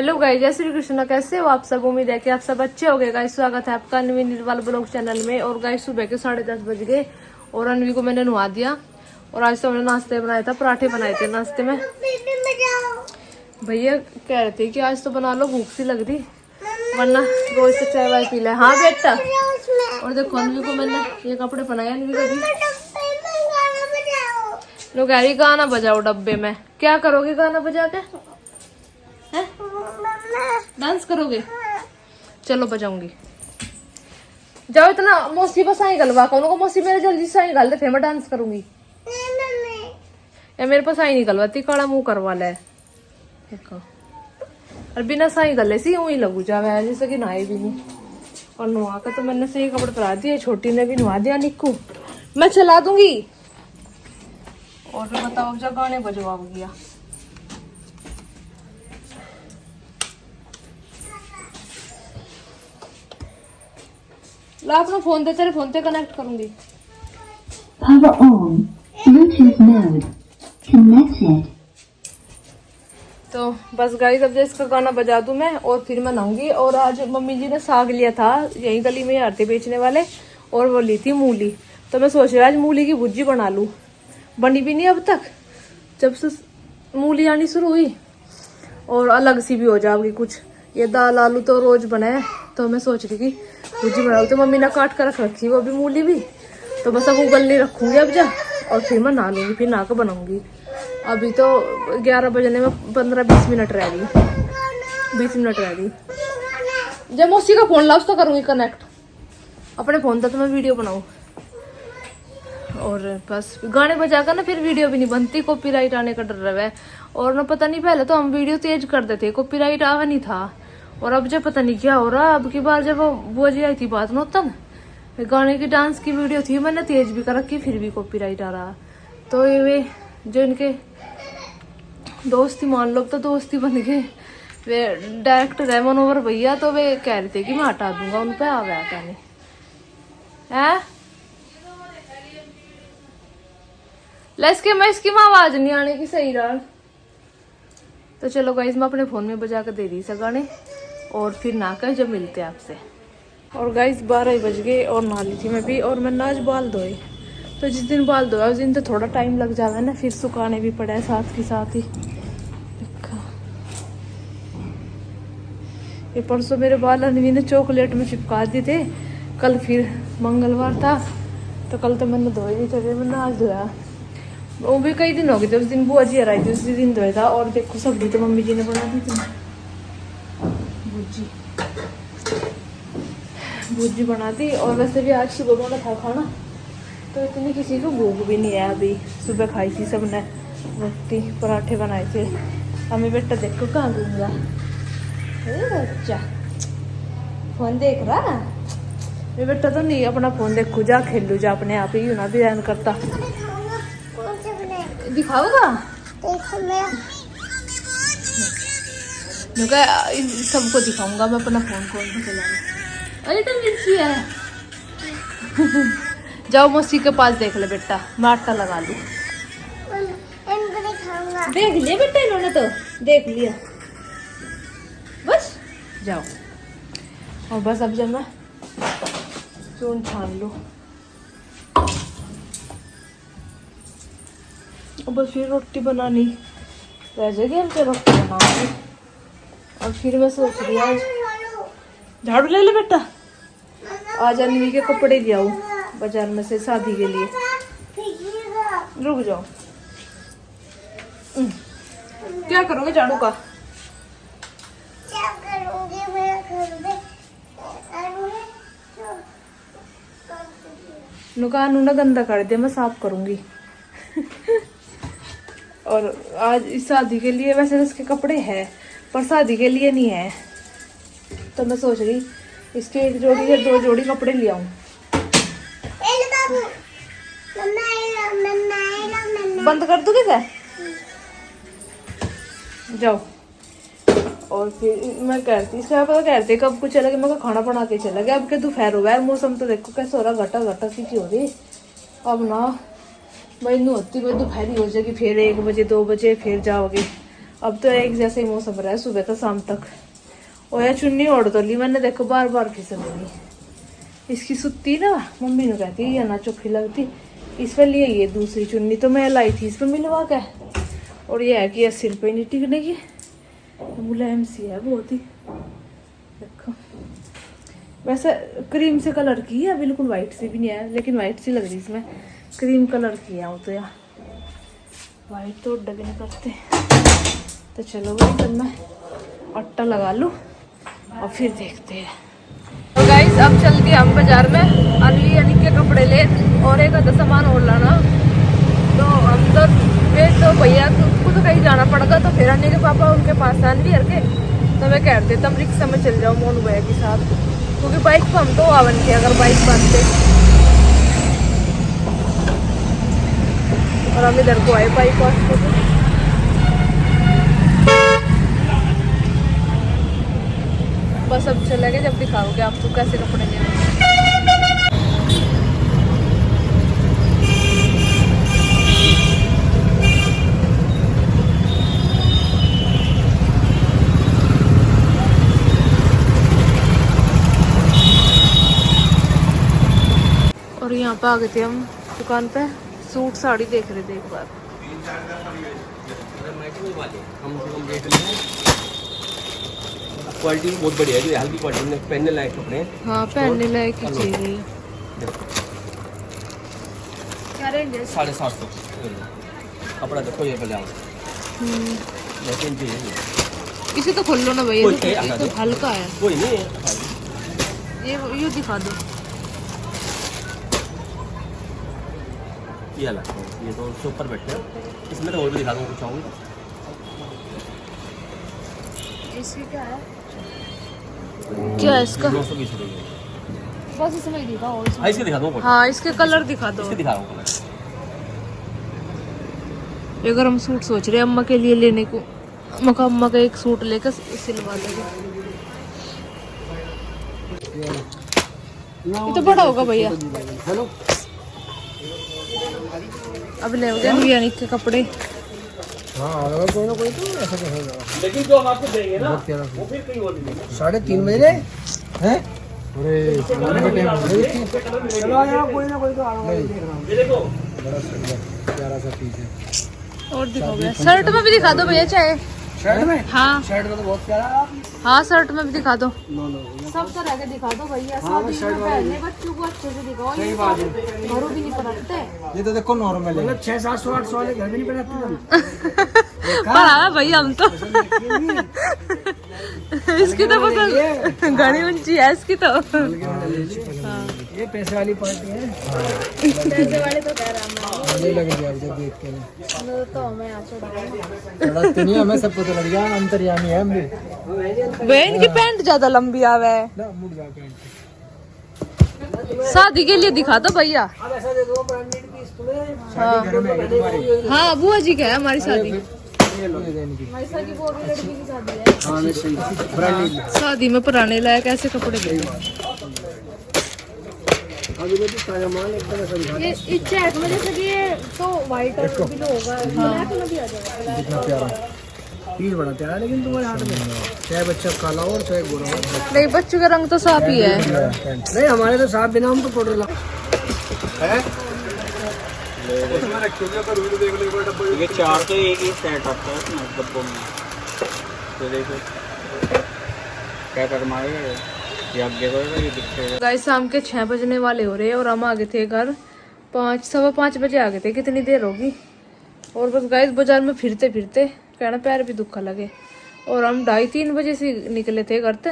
Hello guys, जय श्री कृष्ण। कैसे हो आप सब? उम्मीद है कि आप सब अच्छे हो गए। गाइस स्वागत है आपका अनवी निर्वाल ब्लॉग चैनल में। और गाइस सुबह के 10:30 बज गए और अनवी को मैंने नहा दिया। और आज तो हमने नाश्ते बनाया था, पराठे बनाए थे नाश्ते में। भैया कह रहे थे कि आज तो बना लो, भूख सी लग रही, वरना रोज तो चाय वाय पी ले। हाँ बेटा। और देखो अनवी को मैंने ये कपड़े पहनाए। अनवी को भी लोग कह रही गाना बजाओ डब्बे में। क्या करोगे गाना बजा के? है डांस करोगे? चलो बजाऊंगी। जाओ इतना मौसी पर साई गलवा को मौसी मेरे जल्दी साई गल दे, फिर मैं डांस करूंगी। या मेरे पास साई नहीं गलवाती, काला मुंह करवा ले। और बिना साई गले सी यूं ही लगू जावे जैसे कि नहाए भी नहीं। और नुआ का तो मैंने सही कपड़े पहना दिए, छोटी ने भी नुआ दिया निक्कू। मैं चला दूंगी। और फिर बताओ जब गाने बजवा गया। ला अपना फोन दे, तेरे फोन से कनेक्ट करूंगी। Power on. Bluetooth mode. Connected. तो बस गाइस अब इसका गाना बजा दूं मैं और फिर मैं नहाऊंगी। और आज मम्मी जी ने साग लिया था, यही गली में आते बेचने वाले, और वो ली थी मूली। तो मैं सोच रही आज मूली की भुजी बना लूं। बनी भी नहीं अब तक, जब से मूली आनी शुरू हुई। और अलग सी भी हो जाएगी कुछ। ये दाल आलू तो रोज बनाए, तो मैं सोच रही थी भुजी बनाऊँ। तो मम्मी ने काट कर रख रखी वो भी मूली भी। तो बस अब उगलने रखूंगी अब जा, और फिर मैं नहा लूंगी, फिर नहा कर बनाऊंगी। अभी तो 11 बजने में 15-20 मिनट रह गई। 20 मिनट रह गई। जब मौसी का फोन ला उसका करूंगी कनेक्ट अपने फोन तक, तो मैं वीडियो बनाऊं। और बस गाने बजा कर ना फिर वीडियो भी नहीं बनती, कॉपीराइट आने का डर रहा है। और ना पता नहीं, पहले तो हम वीडियो तेज कर देते, कॉपीराइट आवा नहीं था। और अब जब पता नहीं क्या हो रहा, अब की बार जब वो जी आई थी बात नौतन गाने की डांस की वीडियो थी, मैंने तेज भी कर रखी, फिर भी कॉपीराइट आ रहा। तो ये वे जो इनके दोस्ती मान लो, तो दोस्ती बन गए। वे डायरेक्टर है मनोहर भैया, तो वे कह रहे थे कि मैं हटा दूंगा उन पे। आ गया क्या नहीं है इसके मैं इसकी आवाज नहीं आने की सही रहा। तो चलो गाइस मैं अपने फोन में बजा कर दे रही सा गाने, और फिर ना कर जब मिलते हैं आपसे। और गाइस 12 बज गए और नहा ली थी मैं भी। और मैंने आज बाल धोए, तो जिस दिन बाल धोया उस दिन तो थोड़ा टाइम लग जाता है ना, फिर सुखाने भी पड़ा है साथ के साथ ही। ये परसों मेरे बाल अनवी ने चॉकलेट में चिपका दिए थे। कल फिर मंगलवार था, तो कल तो मैंने धोए नहीं थे, मैंने आज धोया। वो भी कई दिन हो गए थे, उस दिन बुआ जी आ रही थी, उसी दिन धोया था। और देखो सब्जी तो मम्मी जी ने बना दी थी, भुजी बना दी। और वैसे भी आज सुबह बना था खाना, तो इतनी किसी को भूख भी नहीं है। अभी सुबह खाई थी सबने रोटी, पराठे बनाए थे। हमें बेटा देखो कहाँ दूंगा। अच्छा फोन देख रहा मैं बेटा तो नहीं, अपना फोन देखो जा, खेलू जा अपने आप ही, ना भी रहन करता। दिखाओगा सबको दिखाऊंगा मैं अपना फोन कौन सा चलाना। अरे तो मिर्ची है। जाओ मौसी के पास देख ले बेटा, मैं आटा लगा लूं। देख लिया बेटा इन्होंने, तो देख लिया बस। जाओ। और बस अब जब मैं चून छान लूं, और बस फिर रोटी बनानी रह जाएगी, हम तो रोटी बनाऊंगी। और फिर मैं सोच रही आज झाड़ू ले ले बेटा, आज अनवी के कपड़े ले आऊं बाजार में से शादी के लिए। रुक जाओ। क्या करोगे झाड़ू का? नुका नूना गंदा कर दिया, मैं साफ करूंगी। और आज इस शादी के लिए वैसे तो इसके कपड़े हैं, पर शादी के लिए नहीं है। तो मैं सोच रही इसके एक जोड़ी या 2 जोड़ी कपड़े ले आऊं। बंद कर दूँ क्या? जाओ। और फिर मैं कहती इसका पता कहते कब कुछ चला गया, मैं खाना बना के चला गया। अब के दोपहर हो गया, मौसम तो देखो कैसे हो रहा, घटा घटा सी हो रही। अब ना मैनू होती मैं दोपहरी हो जाएगी, फिर 1 बजे 2 बजे फिर जाओगे। अब तो एक जैसे ही मौसम रहा है सुबह से शाम तक। और यह चुन्नी ओढ़ तो ली मैंने, देखो बार बार खिसक गई। इसकी सुत्ती ना मम्मी ने कहती है ये ना चोखी लगती, इस पर लिए ये दूसरी चुन्नी तो मैं लाई थी इस पर मिलवा के। और ये है कि ये सिर पे नहीं टिकने की, मुलायम सी है बहुत ही। देखो वैसे क्रीम से कलर की है, बिल्कुल वाइट सी भी नहीं है, लेकिन वाइट सी लग रही इसमें, क्रीम कलर की है वो तो। यार वाइट तो डबे नहीं करते। तो चलो भाई तब मैं आटा लगा लूँ और फिर देखते हैं। तो गाइस अब चल के हम बाजार में अनली यानी के कपड़े ले और एक आधा सामान और लाना। तो हम तो भैया को तो कहीं जाना पड़ेगा, तो फिर अन्य के पापा उनके पास अनली करके तो मैं कहते तब रिक्शा में चल जाऊँ मोनू भैया के साथ, क्योंकि बाइक पर हम तो आवन के अगर बाइक बांधते। और हम इधर को आए बाइक वास्ते। बस अब चलेंगे जब दिखाओगे आपको कैसे कपड़े लेने। और यहाँ पे आ गए थे हम दुकान पे, सूट साड़ी देख रहे थे एक बार। क्वालिटी बहुत बढ़िया है, जो हल्की क्वालिटी में पहनने लायक कपड़े हैं। हाँ पहनने लायक ही चाहिए। क्या रेंज है? 750 कपड़ा देखो ये पहले आओ। लेकिन चाहिए इसे तो खोल लो ना भैया, ये तो हल्का है। कोई नहीं है। ये दिखा दो। ये अलग है, ये तो ऊपर बैठे हैं। इसमें तो और भी दिखा दूँ कुछ चाहूँगा। इसकी क्या है? क्या है इसका? 920 रुपये। बस इसमें ही दिखा और हाँ इसके दिखा दूँ। हाँ इसके कलर दिखा दो। इसके दिखा रहा हूँ कलर। अगर हम सूट सोच रहे हैं अम्मा के लिए लेने को, अम्मा का एक सूट लेकर सिलवा देंगे। ये तो बड़ा होगा भैया। हेलो अब ले यानी के कपड़े। हाँ अगर कोई ना कोई तो ऐसा कैसे होगा। लेकिन जो हम आपको देंगे ना वो फिर कहीं और भी देंगे। 3:30 बजे हैं। अरे चलो आ जाओ, कोई ना कोई तो आ रहा है। ये देखो बड़ा सुंदर प्यारा सा पीस है। और दिखाओ भैया, शर्ट में भी दिखा दो भैया चाहे। शर्ट में? हाँ शर्ट में तो बहुत प्यारा है। हाँ शर्ट में भी दिखा दो। नो सब तरह के दिखा दो भैया। हाँ, शादी शर्ट में वाले पहनने बच्चों को अच्छे से दिखाओ। सही बात है। घरों भी नहीं पहनते। ये तो देखो नॉर्मल है, मतलब 600-700-800 वाले घर में नहीं पहनाते। पढ़ा भैया हम तो। इसकी तो पसंद घड़ी ऊंची है इसकी तो। ये पैसे वाली पार्टी है। पैसे वाले तो कह रहा मुझे लग गया जब देख के। मैं तो मैं आज चढ़ाते नहीं, हमें सब पता लग गया, अंतर्यामी है हम भी। बहन की पैंट ज्यादा लंबी आवे। ना मुड़ जा पैंट। शादी के लिए दिखा दो भैया। अब ऐसा दे दो ब्रांडेड पीस तुम्हें। शादी घर में है तुम्हारी। हाँ बुआ जी का है हमारी शादी। ये लो ये देने की। मैसा की वो भी लड़की की शादी है। हाँ मैं सही ब्रांडेड। शादी में पुराने लायक ऐसे कपड़े दे। अभी तो ताजा माल एकदम ऐसा दिखा। ये इस चेक में जैसे कि ये तो व्हाइट और ब्लू होगा, ब्लैक में भी आ जाएगा। कितना प्यारा पीस, बड़ा प्यारा। लेकिन तुम्हारे हाथ में चाहे बच्चा काला हो और चाहे गोरा हो। नहीं बच्चों का रंग तो साफ ही है। नहीं हमारे तो साफ बिना हम तो पाउडर ला है। ये 4 तो एक ही सेट आता है ना डब्बों में। तो देखो क्या कर मारेगा ये आगे बढ़ेगा, ये दिखेगा। गाइस शाम के 6 बजने वाले हो रहे हैं और हम आ गए थे घर 5-5:15 बजे आ गए थे। कितनी देर होगी। और बस गाइस बाजार में फिरते फिरते कहना पैर भी दुखा लगे। और हम 2:30-3 बजे से निकले थे घर से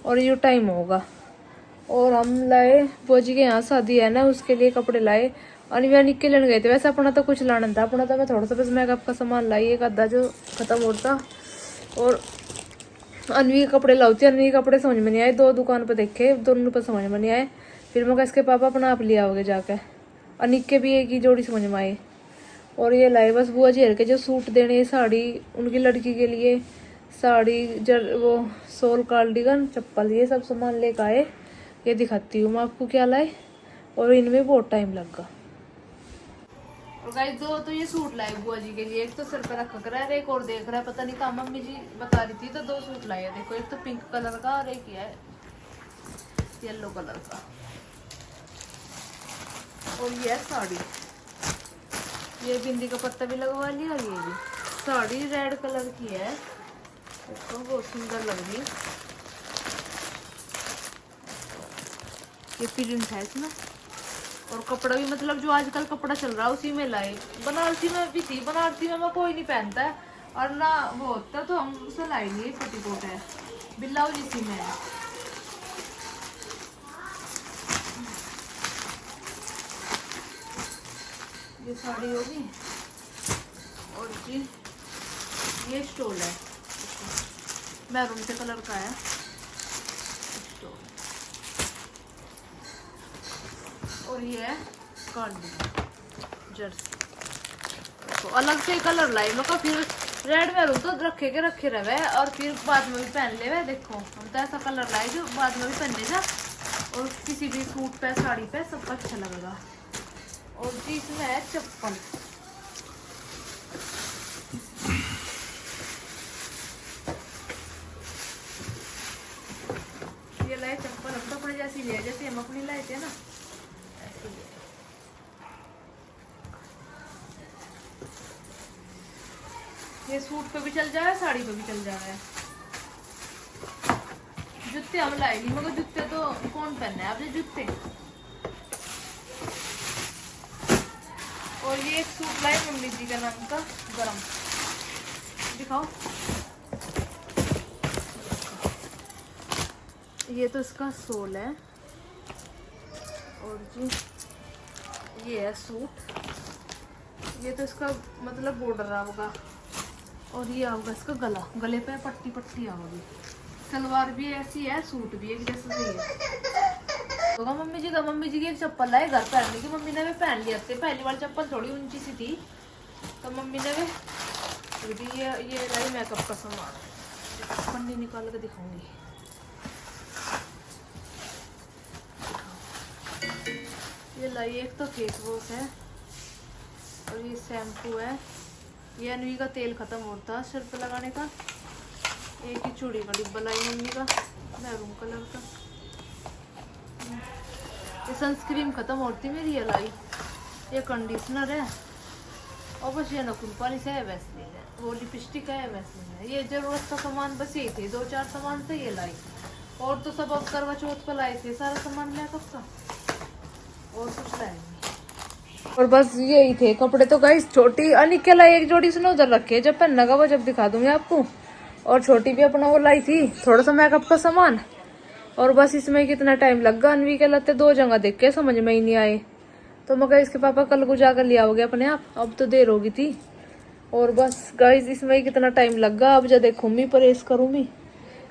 और ये टाइम होगा। और हम लाए बोजी के यहाँ शादी है ना, उसके लिए कपड़े लाए। अनिवार्य के लेने गए थे। वैसे अपना तो कुछ लाना था, अपना तो मैं थोड़ा सा बस मेकअप का सामान लाई, एक आधा जो खत्म होता। और अनवी के कपड़े लाती। अनवी के कपड़े समझ में नहीं आए, 2 दुकान पे देखे, दोनों पे समझ में नहीं आए। फिर मैं इसके पापा अपना आप लिया होगे जाके। अनिक के भी एक ही जोड़ी समझ में आई। और ये लाए बस बुआ जी के जो सूट देने, साड़ी उनकी लड़की के लिए, साड़ी वो सोल कार्डिगन, चप्पल, ये सब सामान लेकर आए। ये दिखाती हूँ मैं आपको क्या लाए। और इनमें बहुत टाइम लगा। और गाइस दो तो ये सूट लाए बुआ जी के लिए, एक तो सिर पे रखा कर है, एक और देख रहा है पता नहीं कहाँ, मम्मी जी बता रही थी, तो दो सूट लाए हैं। देखो एक तो पिंक कलर का और एक है येलो कलर का, और ये है साड़ी, ये बिंदी का पत्ता भी लगवा लिया। और ये भी साड़ी रेड कलर की है, देखो बहुत सुंदर लग रही। ये प्रिंट है इसमें, और कपड़ा भी मतलब जो आजकल कपड़ा चल रहा है उसी में लाए। बनारसी में भी थी, बनारसी में कोई नहीं पहनता है और ना वो होता, तो हम उसे लाई नहीं। पेटीकोट है, ब्लाउज इसी में है। ये साड़ी होगी, और ये स्टोल है, मैरून से कलर का है स्टोल, और ये है कार्डिगन जर्सी। तो अलग से कलर लाई मैं का, फिर रेड मैरून तो रखे रहे और फिर बाद में भी पहन ले। देखो हम तो ऐसा कलर लाए जो बाद में भी पहनने जा, और किसी भी सूट पे साड़ी पे सबका अच्छा लगेगा। और जी इसमें है चप्पल, ये लाए चप्पल, हम तो अपने जैसी ले, जैसे हम अपनी लाए थे ना ऐसे। ये सूट पे भी चल जाए, साड़ी पे भी चल जाए। जूते हम लाए नहीं, मगर जूते तो कौन पहनना है आपने जूते। और ये एक सूट लाए मम्मी जी का नाम का गरम, दिखाओ। ये तो इसका सोल है, और जी ये है सूट, ये तो इसका मतलब बॉर्डर आएगा, और ये आएगा इसका गला, गले पे पट्टी पट्टी आएगी। सलवार भी ऐसी है, सूट भी एक जैसा सही है। तो मम्मी जी की एक चप्पल लाए घर पहनने की, मम्मी ने भी पहन लिया थे। पहली बार चप्पल थोड़ी ऊंची सी थी, तो मम्मी ने भी ये लाई मेकअप का सामान। पन्नी निकाल के दिखाऊंगी। ये लाई, एक तो फेस वॉश है, और ये शैम्पू है, ये अनवी का तेल खत्म होता है सिर पे लगाने का। एक ही चूड़ी का डिब्बा लाई मम्मी का मैरून कलर का। ये सनस्क्रीन खत्म होती मेरी, ये लाई। ये कंडीशनर है, और बस ये नकुल पॉलिश है, वैसलीन है, वो लिपस्टिक है, वैसलीन है। ये जरूरत का सामान बस ये थे, 2-4 सामान से ये लाई। और तो सब अब करवा चौथ पर लाए थे, सारा सामान लिया कब का, और कुछ लाए नहीं। और बस यही थे कपड़े। तो गाइस छोटी अनिक के लाई एक जोड़ी से उधर रखे, जब पहनना का वो जब दिखा दूंगी आपको। और छोटी भी अपना वो लाई थी थोड़ा सा मेकअप का सामान। और बस इसमें कितना टाइम लगा, अनवी के लत्ते 2 जगह देख के समझ में ही नहीं आए, तो मैं इसके पापा कल को जाकर ले आओगे अपने आप, अब तो देर होगी थी। और बस गाइस इसमें कितना टाइम लगा। अब जब देखूंगी प्रेस करूंगी,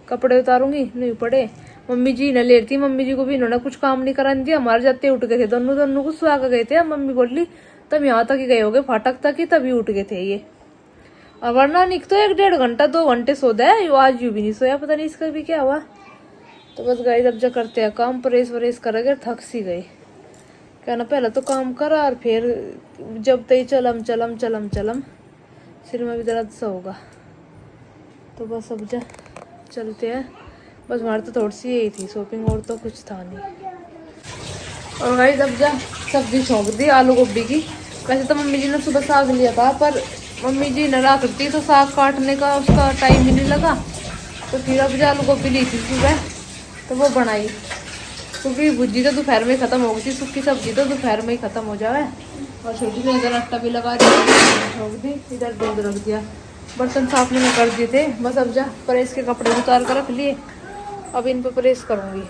कपड़े उतारूंगी, नहीं पड़े। मम्मी जी ने ले थी, मम्मी जी को भी इन्होंने कुछ काम नहीं करा दिया। हमारे जाते उठ गए थे, दोनों को सुहा के गए थे। मम्मी बोली तब यहाँ तक ही गए होगे, फाटक तक ही, तभी उठ गए थे ये। और वरना निक तो 1-1.5 घंटा 2 घंटे सोता है, आज यूं भी नहीं सोया, पता नहीं इसका भी क्या हुआ। तो बस गाइस अब जो करते हैं काम, प्रेस वरेस करेंगे, थक सी गए। कहना पहले तो काम करा, और फिर जब तक चलम सिर में भी दर्द सा होगा। तो बस अब जा चलते हैं। बस हमारी तो थोड़ी सी यही थी शॉपिंग, और तो कुछ था नहीं। और गाइस अब जा सब्जी छोंक दी आलू गोभी की। वैसे तो मम्मी जी ने सुबह साग लिया था, पर मम्मी जी ने रख दी, तो साग काटने का उसका टाइम ही नहीं लगा। तो फिर अब जा आलू गोभी ली थी सुबह, तो वो बनाई। सूखी भुजी तो दोपहर में ख़त्म हो गई थी, सूखी सब्जी तो दोपहर में ही ख़त्म हो जाए। और छोटी ने इधर आटा भी लगा दिया, छोड़ दी, इधर दूध रख दिया, बर्तन साफ मैंने कर दिए थे। बस अब जा प्रेस के कपड़े उतार कर रख लिए, अब इन पे प्रेस करूँगी।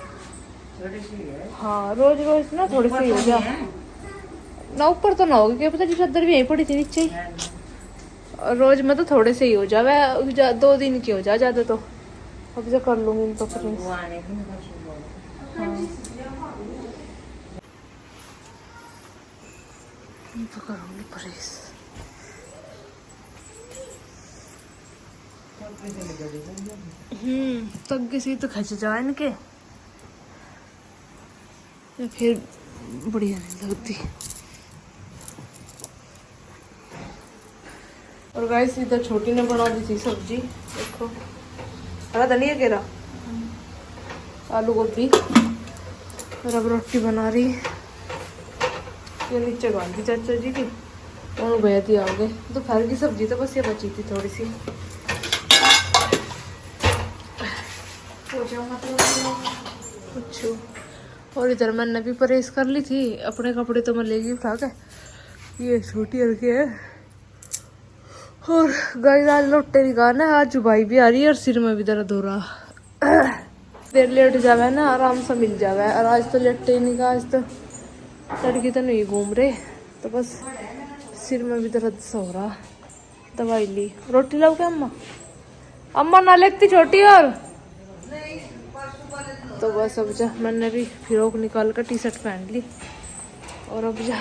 हाँ रोज रोज ना थोड़ी सी हो जा ना, ऊपर तो ना होगी, क्या पता जी चद्दर भी यहीं पड़ी थी नीचे। रोज में तो थोड़े से ही हो जाए, 2 दिन की हो जाए ज़्यादा। तो अब जो कर लूँगी इन पे प्रेस। तो करूँगी प्रेस। तक किसी तो खच जाए इनके, फिर बढ़िया नहीं लगती। और गाइस इधर छोटी ने बना दी थी सब्जी, देखो हरा धनिया केरा, आलू गोभी, और अब रोटी बना रही। ये नीचे गाल दी चाचा जी की, और भैया थी आगे। दोपहर की सब्जी तो बस ये बची थी थोड़ी सी। कुछ और इधर मैंने भी परहेज कर ली थी। अपने कपड़े तो मैं लेगी उठा के, ये छोटी रखी है। और गाइस आज लोटे निकाल है, आज जुबाई भी आ रही है और सिर में भी दर्द हो रहा। देर लेट जावे ना आराम से मिल जावे, और आज तो लेटे ही नहीं, आज तो लड़की तो नहीं घूम रहे, तो बस सिर में भी दर्द सा हो रहा। दवाई ली। रोटी लाओ क्या अम्मा? अम्मा ना लेती छोटी। और तो बस अब जा मैंने भी फ्रॉक निकाल कर टी शर्ट पहन ली, और अब जा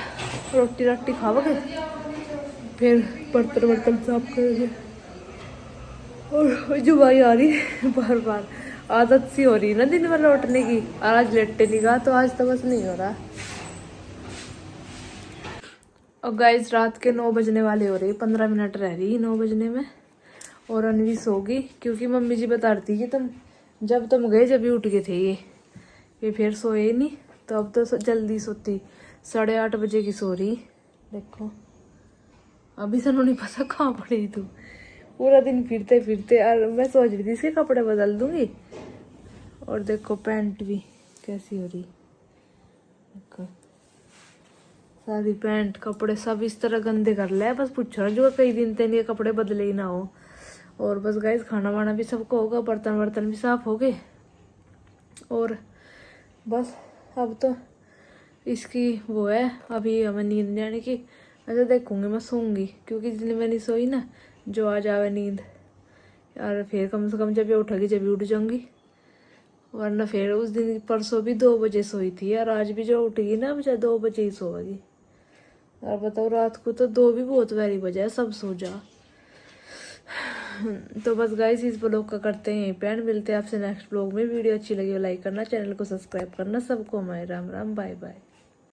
रोटी राटी खाओगे, फिर बर्तन वर्तन साफ करेंगे। और जो भाई आ रही बार बार, आदत सी हो रही ना दिन में लौटने की। आज लेटे नहीं गया तो आज तो बस नहीं हो रहा। और गाइस रात के 9 बजने वाले हो रहे, 15 मिनट रह रही 9 बजने में। और अनवी सो गई, क्योंकि मम्मी जी बता रही थी कि जब तुम गए जब ही उठ गए थे ये फिर सोए नहीं, तो अब तो जल्दी सोती। 8:30 बजे की सो रही। देखो अभी से नहीं पता कहाँ पड़ी तू, पूरा दिन फिरते फिरते। और मैं सोच रही थी इसके कपड़े बदल दूंगी। और देखो पैंट भी कैसी हो रही, देखो सारी पैंट कपड़े सब इस तरह गंदे कर ले। बस पूछ रहा जो कई दिन तक ये कपड़े बदले ही ना हो। और बस गाइस खाना वाना भी सबको होगा, बर्तन वर्तन भी साफ हो गए। और बस अब तो इसकी वो है, अभी हमें नींद नहीं आने की। ऐसा देखूंगी मैं सोऊंगी, क्योंकि जितनी मैं नहीं सोई ना, जो आ जावे नींद, और फिर कम से कम जब ये उठेगी जब भी उठ जाऊंगी। वरना फिर उस दिन परसों भी 2 बजे सोई थी, और आज भी जो उठेगी ना मुझे 2 बजे ही सोएगी। और बताओ रात को तो 2 भी बहुत वेरी बजे सब सो जा। तो बस गाइस इस ब्लॉग का करते हैं यहीं पे एंड। मिलते हैं आपसे नेक्स्ट ब्लॉग में। वीडियो अच्छी लगी हो लाइक करना, चैनल को सब्सक्राइब करना। सबको हमारे राम राम, बाय बाय।